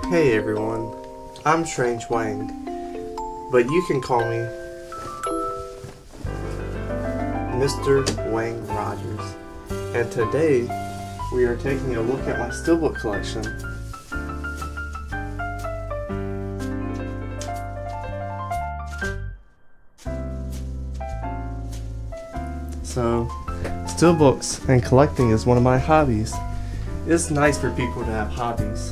Hey everyone, I'm Strange Wang, but you can call me Mr. Wang Rogers. And today we are taking a look at my Steelbook collection. So, Steelbooks and collecting is one of my hobbies. It's nice for people to have hobbies.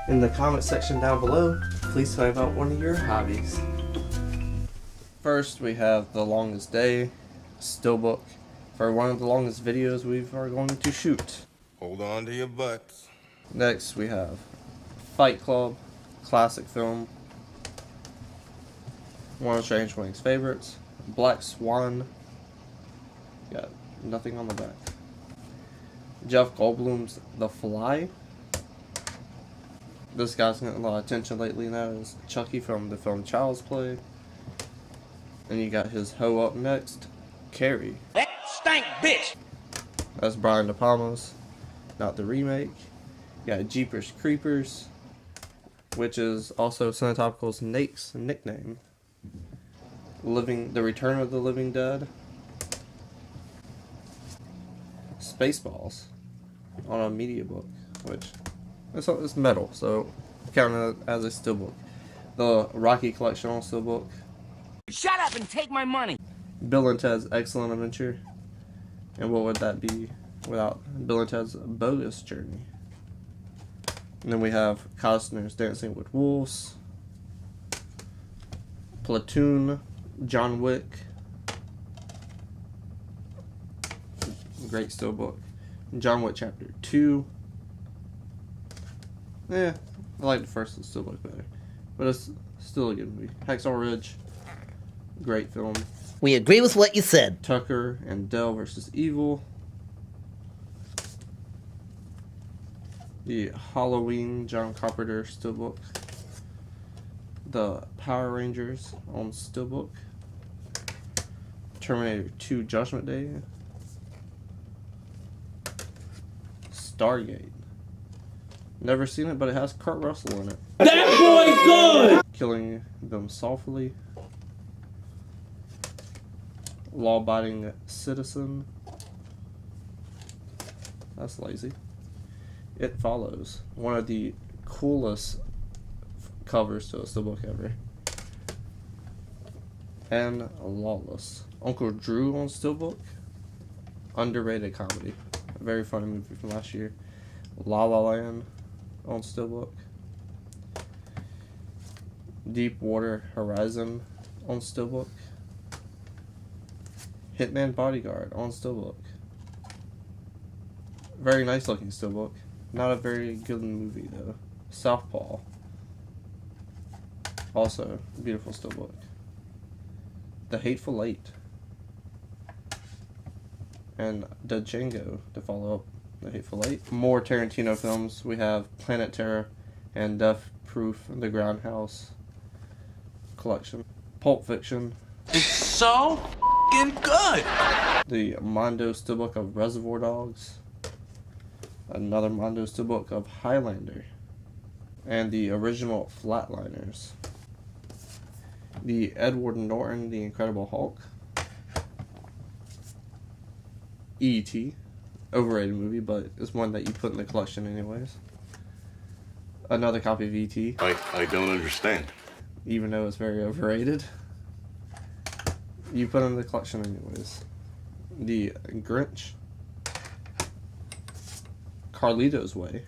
In the comment section down below, please tell me about one of your hobbies. First, we have The Longest Day, Steelbook, for one of the longest videos we are going to shoot. Hold on to your butts. Next, we have Fight Club, classic film, one of Strange Wang's favorites. Black Swan, got nothing on the back. Jeff Goldblum's The Fly. This guy's getting a lot of attention lately, and that is Chucky from the film Child's Play. And you got his hoe up next, Carrie. That stank bitch! That's Brian De Palma's, not the remake. You got Jeepers Creepers, which is also Cinetopical's Nate's nickname. The Return of the Living Dead. Spaceballs on a media book, which it's metal, so counted as a steelbook. The Rocky Collection on steelbook. Shut up and take my money! Bill and Ted's Excellent Adventure. And what would that be without Bill and Ted's Bogus Journey? And then we have Costner's Dancing with Wolves, Platoon, John Wick. Great steelbook. John Wick Chapter 2. I like the first steelbook better, but it's still a good movie. Hacksaw Ridge, great film. We agree with what you said. Tucker and Dale versus Evil. The Halloween John Carpenter steelbook. The Power Rangers on steelbook. Terminator 2 Judgment Day. Stargate. Never seen it, but it has Kurt Russell in it. That boy good! Killing Them Softly. Law-Abiding Citizen. That's lazy. It Follows. One of the coolest covers to a steelbook ever. And Lawless. Uncle Drew on steelbook. Underrated comedy. A very funny movie from last year. La La Land on steelbook. Deepwater Horizon on steelbook. Hitman Bodyguard on steelbook. Very nice looking steelbook. Not a very good movie though. Southpaw. Also beautiful steelbook. The Hateful Eight. And the Django to follow up The Hateful Eight. More Tarantino films. We have Planet Terror and Death Proof, The Groundhouse Collection. Pulp Fiction. It's so f***ing good! The Mondo steelbook of Reservoir Dogs. Another Mondo steelbook of Highlander. And the original Flatliners. The Edward Norton, The Incredible Hulk. E.T. Overrated movie, but it's one that you put in the collection anyways. Another copy of E.T. I don't understand. Even though it's very overrated. You put it in the collection anyways. The Grinch. Carlito's Way.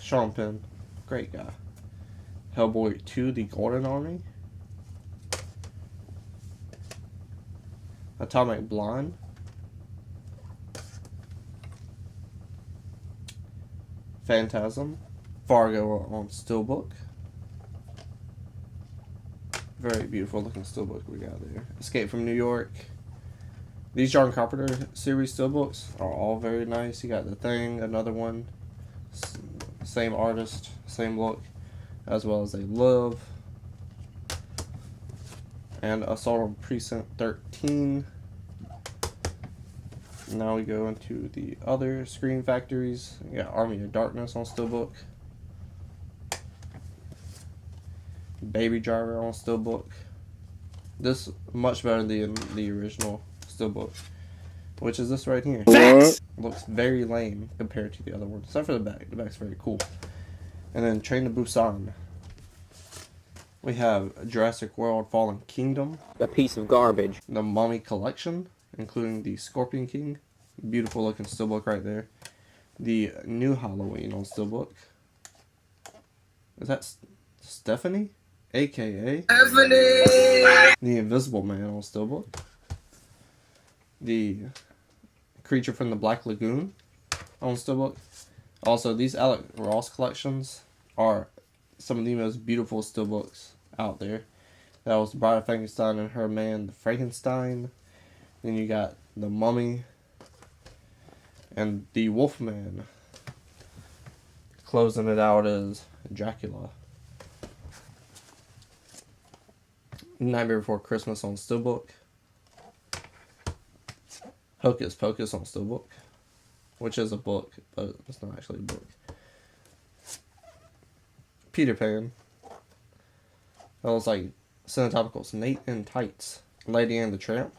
Sean Penn. Great guy. Hellboy 2, The Golden Army. Atomic Blonde. Phantasm. Fargo on steelbook. Very beautiful looking steelbook we got there. Escape from New York. These John Carpenter series steelbooks are all very nice. You got The Thing, another one. Same artist, same look. As well as They Live. And Assault on Precinct 13. Now we go into the other Screen Factories. We got Army of Darkness on Steelbook. Baby Driver on Steelbook. This much better than the original Steelbook, which is this right here. Facts! Looks very lame compared to the other one, except for the back. The back's very cool. And then Train to Busan. We have Jurassic World Fallen Kingdom. A piece of garbage. The Mummy Collection, including the Scorpion King. Beautiful looking Steelbook right there. The New Halloween on Steelbook. Is that Stephanie? AKA Stephanie! The Invisible Man on Steelbook. The Creature from the Black Lagoon on Steelbook. Also, these Alec Ross collections are some of the most beautiful Steelbooks out there. That was the Bride of Frankenstein and her man, the Frankenstein. Then you got the Mummy and the Wolfman. Closing it out is Dracula. Nightmare Before Christmas on Steelbook. Hocus Pocus on Steelbook, which is a book, but it's not actually a book. Peter Pan. That was like Cinematopicals. Nate in Tights. Lady and the Tramp.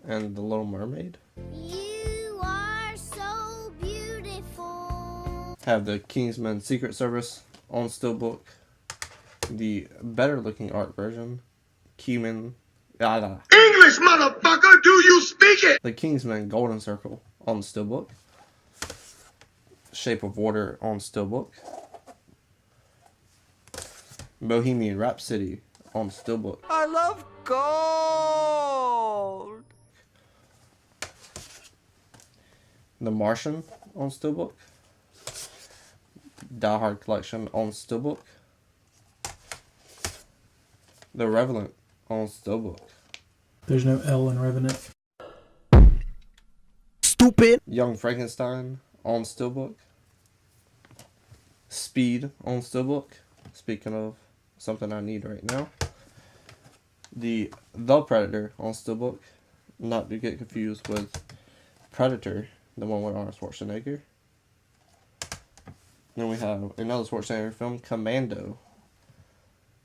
And The Little Mermaid. You are so beautiful. Have the Kingsman Secret Service on Steelbook. The better looking art version. English, motherfucker, do you speak it? The Kingsman Golden Circle on Steelbook. Shape of Water on Steelbook. Bohemian Rhapsody on Steelbook. I love gold. The Martian on Steelbook. Die Hard Collection on Steelbook. The Revenant on Steelbook. There's no L in Revenant. Stupid. Young Frankenstein on Steelbook. Speed on Steelbook. Speaking of something I need right now. The Predator on Steelbook. Not to get confused with Predator, the one with Arnold Schwarzenegger. Then we have another Schwarzenegger film, Commando.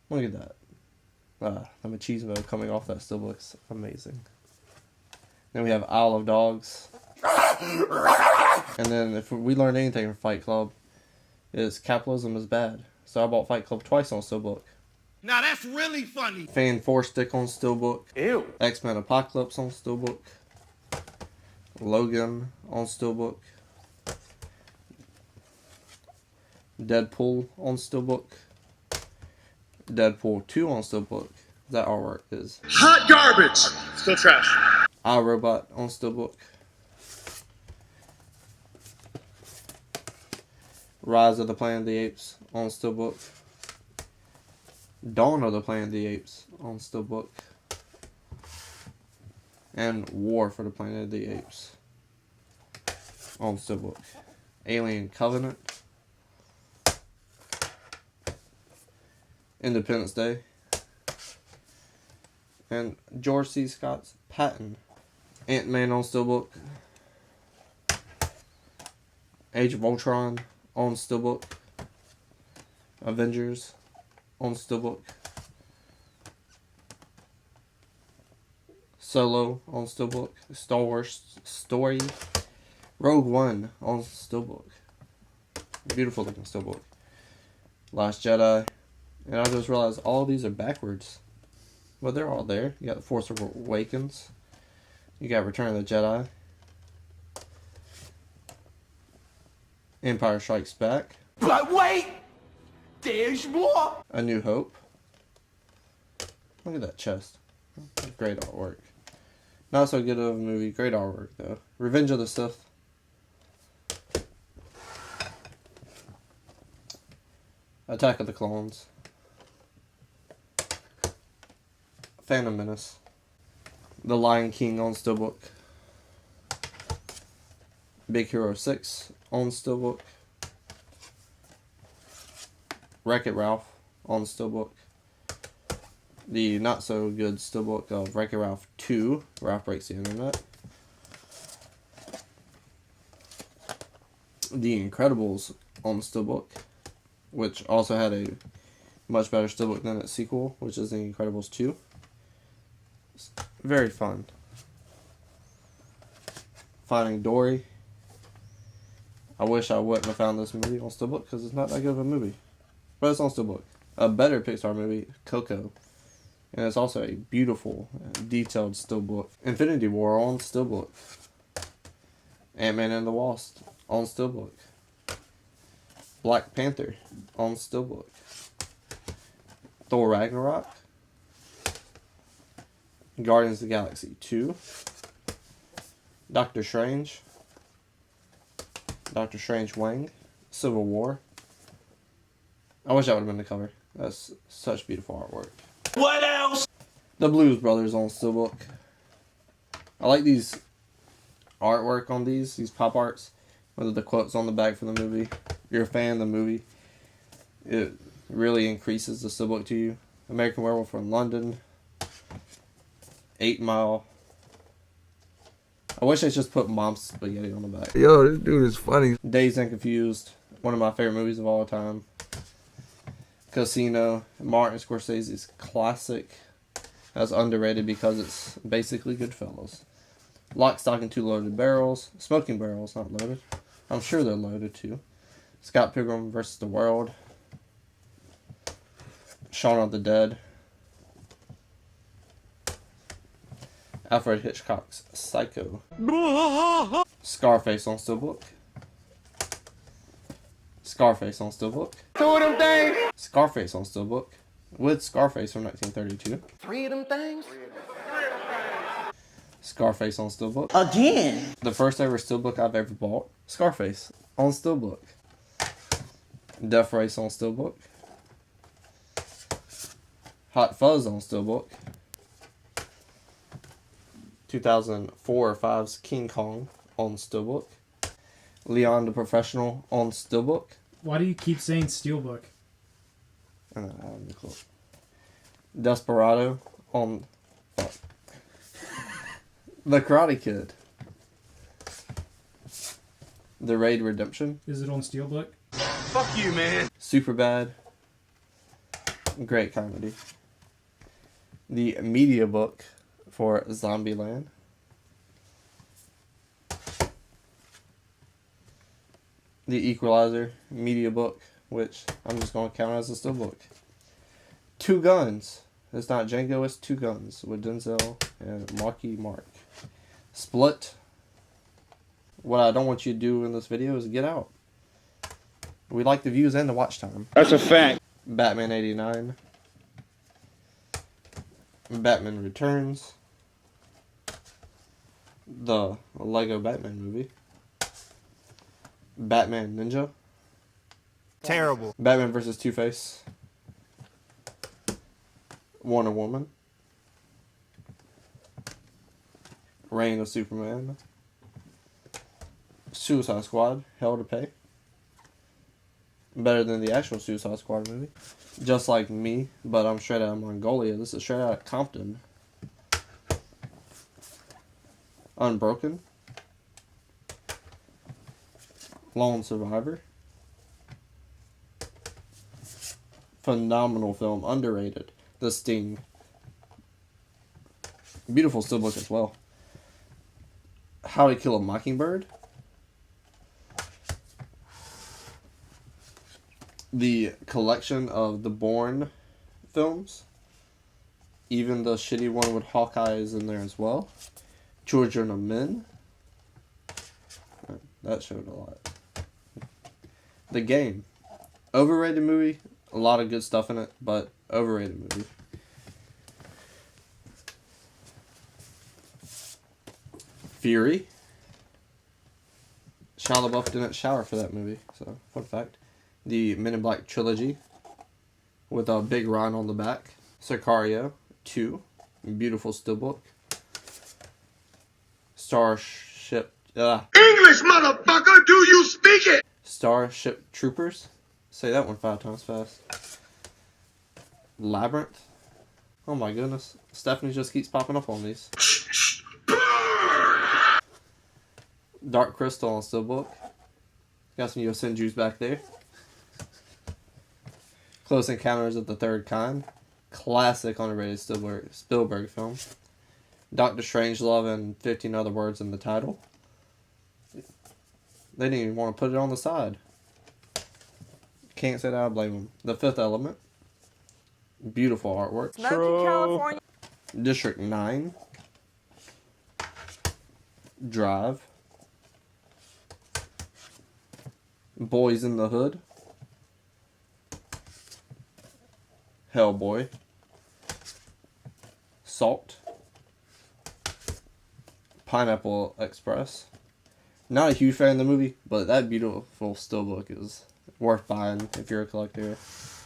Look at that. The machismo coming off that Steelbook's amazing. Then we have Isle of Dogs. And then if we learned anything from Fight Club, is capitalism is bad. So I bought Fight Club twice on Steelbook. Now that's really funny. Fan 4 Stick on Steelbook. Ew. X-Men Apocalypse on Steelbook. Logan on Steelbook. Deadpool on Steelbook. Deadpool 2 on Steelbook. That artwork is Hot garbage. Still trash. iRobot on Steelbook. Rise of the Planet of the Apes on Steelbook. Dawn of the Planet of the Apes on Steelbook. And War for the Planet of the Apes on Steelbook. Alien Covenant. Independence Day. And George C. Scott's Patton. Ant-Man on Steelbook. Age of Ultron on Steelbook. Avengers on Steelbook. Solo on Steelbook. Star Wars Story. Rogue One on Steelbook. Beautiful looking Steelbook. Last Jedi. And I just realized all these are backwards. But they're all there. You got The Force Awakens. You got Return of the Jedi. Empire Strikes Back. But wait! There's more! A New Hope. Look at that chest. Great artwork. Not so good of a movie. Great artwork, though. Revenge of the Sith. Attack of the Clones. Phantom Menace. The Lion King on Steelbook. Big Hero 6 on Steelbook. Wreck-It Ralph on Steelbook. The not so good steelbook of Wreck-It Ralph 2, Ralph Breaks the Internet. The Incredibles on steelbook, which also had a much better steelbook than its sequel, which is The Incredibles 2. It's very fun. Finding Dory. I wish I wouldn't have found this movie on steelbook because it's not that good of a movie. But it's on steelbook. A better Pixar movie, Coco. And it's also a beautiful, detailed steelbook. Infinity War on steelbook. Ant-Man and the Wasp on steelbook. Black Panther on steelbook. Thor Ragnarok. Guardians of the Galaxy 2. Doctor Strange. Doctor Strange Wang. Civil War. I wish that would have been the cover. That's such beautiful artwork. What else? The Blues Brothers on steelbook. I like these artwork on these pop arts. With the quotes on the back from the movie. You're a fan of the movie. It really increases the steelbook to you. American Werewolf in London. 8 Mile. I wish they just put Mom's Spaghetti on the back. Yo, this dude is funny. Dazed and Confused. One of my favorite movies of all time. Casino. Martin Scorsese's classic. That's underrated because it's basically Goodfellas. Lock, Stock, and Two Loaded Barrels. Smoking Barrels, not loaded. I'm sure they're loaded too. Scott Pilgrim vs. the World. Shaun of the Dead. Alfred Hitchcock's Psycho. Scarface on steelbook. Scarface on steelbook. Two of them things. Scarface on steelbook. With Scarface from 1932. Three of them things. Scarface on steelbook. Again. The first ever steelbook I've ever bought. Scarface on steelbook. Death Race on steelbook. Hot Fuzz on steelbook. 2004 or 5's King Kong on steelbook. Leon the Professional on steelbook. Why do you keep saying steelbook? I don't have any clue. Desperado on The Karate Kid. The Raid Redemption. Is it on steelbook? Fuck you, man. Superbad. Great comedy. The media book for Zombieland. The Equalizer media book, which I'm just going to count as a steelbook. Two Guns. It's not Django, it's Two Guns with Denzel and Marky Mark. Split. What I don't want you to do in this video is get out. We like the views and the watch time. That's a fact. Batman 89. Batman Returns. The Lego Batman movie. Batman Ninja. Terrible. Batman vs. Two-Face. Wonder Woman. Reign of Superman. Suicide Squad, Hell to Pay. Better than the actual Suicide Squad movie. Just Like Me, but I'm straight out of Mongolia. This is straight out of Compton. Unbroken. Lone Survivor. Phenomenal film, underrated. The Sting. Beautiful steelbook as well. How to Kill a Mockingbird. The collection of the Bourne films. Even the shitty one with Hawkeye is in there as well. Children of Men. That showed a lot. The Game. Overrated movie. A lot of good stuff in it, but overrated movie. Fury. Shia LaBeouf didn't shower for that movie, so fun fact. The Men in Black trilogy with a big Ron on the back. Sicario 2, beautiful steelbook. Starship English, motherfucker, do you speak it? Starship Troopers. Say that one 5 times fast. Labyrinth Oh my goodness. Stephanie just keeps popping up on these. Dark Crystal on Steelbook. Got some Yosen juice back there. Close Encounters of the Third Kind. Classic underrated Spielberg film. Doctor Strangelove and 15 other words in the title. They didn't even want to put it on the side. Can't say that I blame them. The Fifth Element. Beautiful artwork. True. District 9. Drive. Boys in the Hood. Hellboy. Salt. Pineapple Express. Not a huge fan of the movie, but that beautiful Steelbook is worth buying if you're a collector,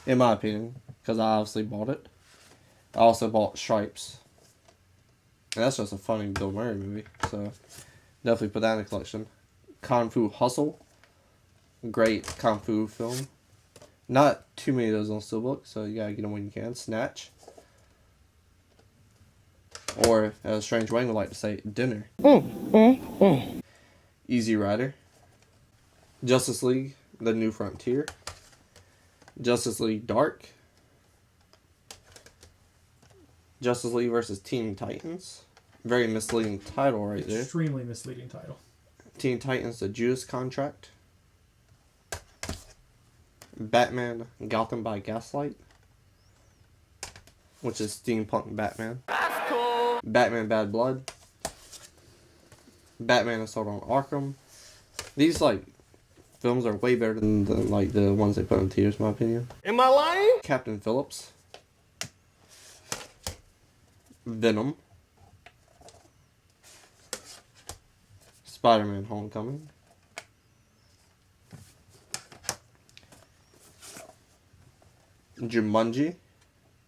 in my opinion, because I obviously bought it. I also bought Stripes. And that's just a funny Bill Murray movie, so definitely put that in the collection. Kung Fu Hustle. Great Kung Fu film. Not too many of those on Steelbook, so you gotta get them when you can. Snatch. Or, as Strange Wayne would like to say, Dinner. Easy Rider. Justice League, The New Frontier. Justice League Dark. Justice League versus Teen Titans. Very misleading title right there. Extremely misleading title. Teen Titans, The Judas Contract. Batman, Gotham by Gaslight. Which is steampunk Batman. That's cool. Batman Bad Blood. Batman Assault on Arkham. These, like, films are way better than the ones they put in theaters, in my opinion. Am I lying? Captain Phillips. Venom. Spider-Man Homecoming. Jumanji.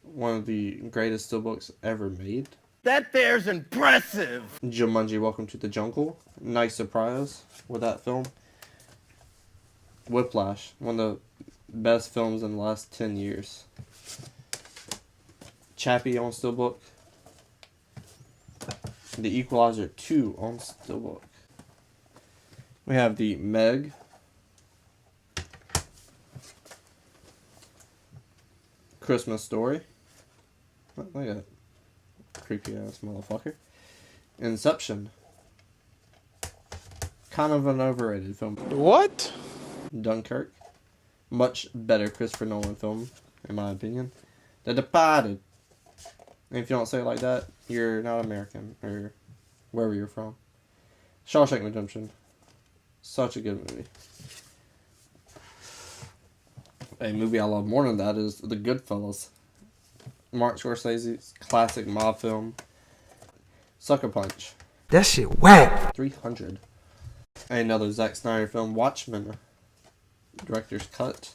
One of the greatest steelbooks ever made. That there's impressive. Jumanji Welcome to the Jungle. Nice surprise with that film. Whiplash. One of the best films in the last 10 years. Chappie on Steelbook. The Equalizer 2 on Steelbook. We have the Meg. Christmas Story. Look at that creepy ass motherfucker. Inception. Kind of an overrated film. What? Dunkirk. Much better Christopher Nolan film, in my opinion. The Departed. And if you don't say it like that, you're not American, or wherever you're from. Shawshank Redemption. Such a good movie. A movie I love more than that is The Goodfellas. Martin Scorsese's classic mob film. Sucker Punch. That shit whack. 300. Another Zack Snyder film, Watchmen. Director's cut.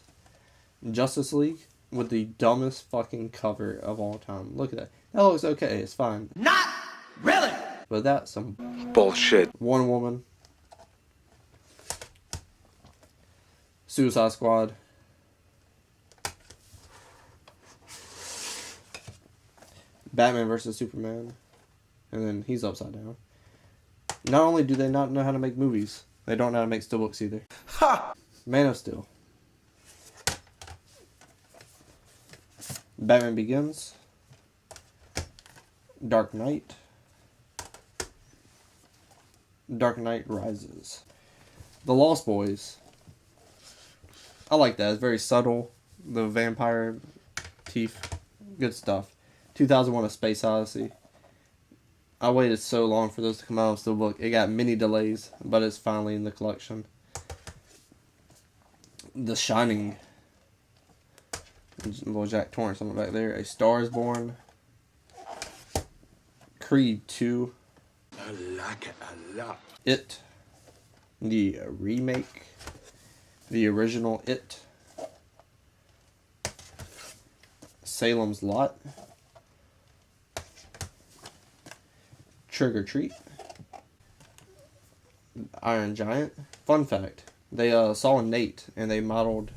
Justice League with the dumbest fucking cover of all time. Look at that. That looks okay. It's fine. Not really. But that's some Bullshit. Wonder Woman. Suicide Squad. Batman vs. Superman. And then he's upside down. Not only do they not know how to make movies, they don't know how to make steelbooks either. Ha! Man of Steel. Batman Begins. Dark Knight. Dark Knight Rises. The Lost Boys. I like that. It's very subtle. The vampire teeth. Good stuff. 2001 A Space Odyssey. I waited so long for this to come out on Steelbook. It got many delays, but it's finally in the collection. The Shining. Little Jack Torrance on the back there. A Star is Born. Creed 2. I like it a lot. It. The remake. The original It. Salem's Lot. Trick or Treat. Iron Giant. Fun fact. They saw Nate and they modeled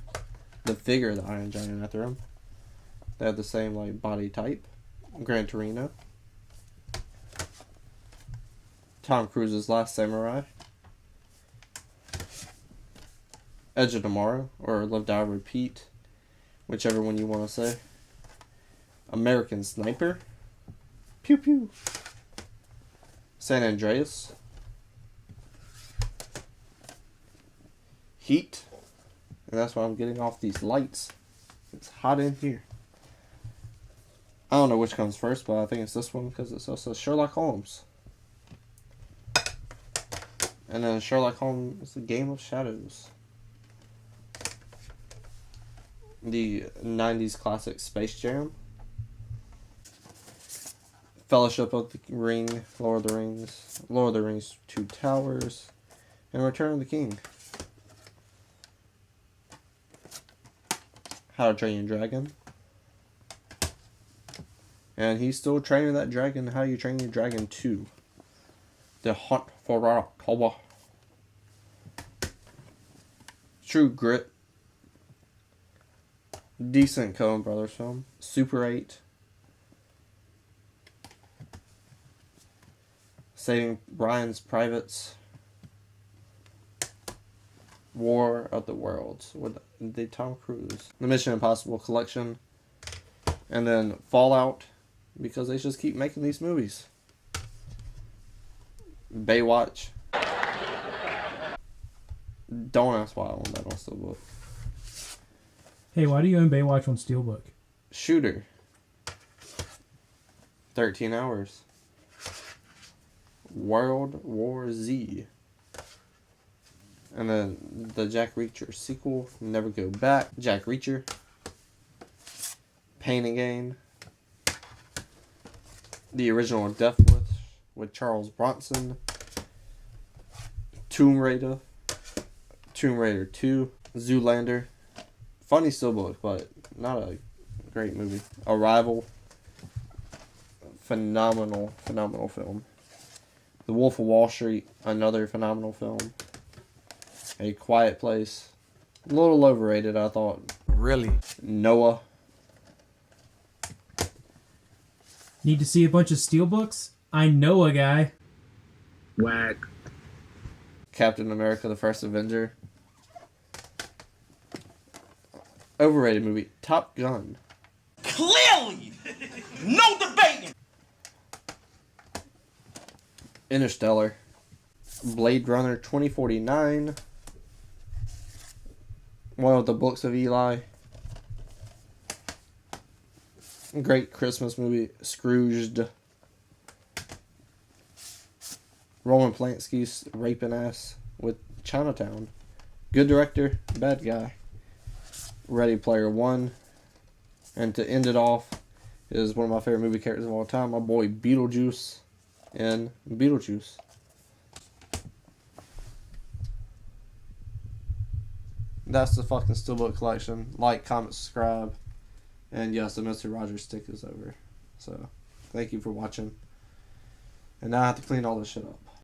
the figure of the Iron Giant after him. They have the same like body type. Gran Torino. Tom Cruise's Last Samurai. Edge of Tomorrow, or Live, Die, Repeat, whichever one you want to say. American Sniper. Pew pew. San Andreas. Heat. And that's why I'm getting off these lights. It's hot in here. I don't know which comes first, but I think it's this one because it also says Sherlock Holmes. And then Sherlock Holmes, The Game of Shadows. The 90s classic Space Jam. Fellowship of the Ring, Lord of the Rings 2 Towers, and Return of the King. How to Train Your Dragon. And he's still training that dragon, How You Train Your Dragon 2. The Hunt for October. True Grit. Decent Coen Brothers film. Super 8. Saving Ryan's Privates. War of the Worlds with the Tom Cruise. The Mission Impossible Collection. And then Fallout, because they just keep making these movies. Baywatch. Don't ask why I own that on Steelbook. Hey, why do you own Baywatch on Steelbook? Shooter. 13 Hours. World War Z. And then the Jack Reacher sequel, Never Go Back. Jack Reacher. Pain and Gain. The original Death Wish with Charles Bronson. Tomb Raider. Tomb Raider 2. Zoolander. Funny Steelbook, but not a great movie. Arrival. Phenomenal film. The Wolf of Wall Street, another phenomenal film. A Quiet Place, a little overrated, I thought. Really? Noah. Need to see a bunch of Steelbooks? I know a guy. Whack. Captain America: The First Avenger. Overrated movie. Top Gun. Clearly! No debating! Interstellar. Blade Runner 2049. One of the Books of Eli. Great Christmas movie. Scrooged. Roman Polanski's raping ass with Chinatown. Good director, bad guy. Ready Player One. And to end it off is one of my favorite movie characters of all time, my boy Beetlejuice in Beetlejuice. That's the fucking Steelbook collection. Like, comment, subscribe. And yes, the Mr. Rogers stick is over. So, thank you for watching. And now I have to clean all this shit up.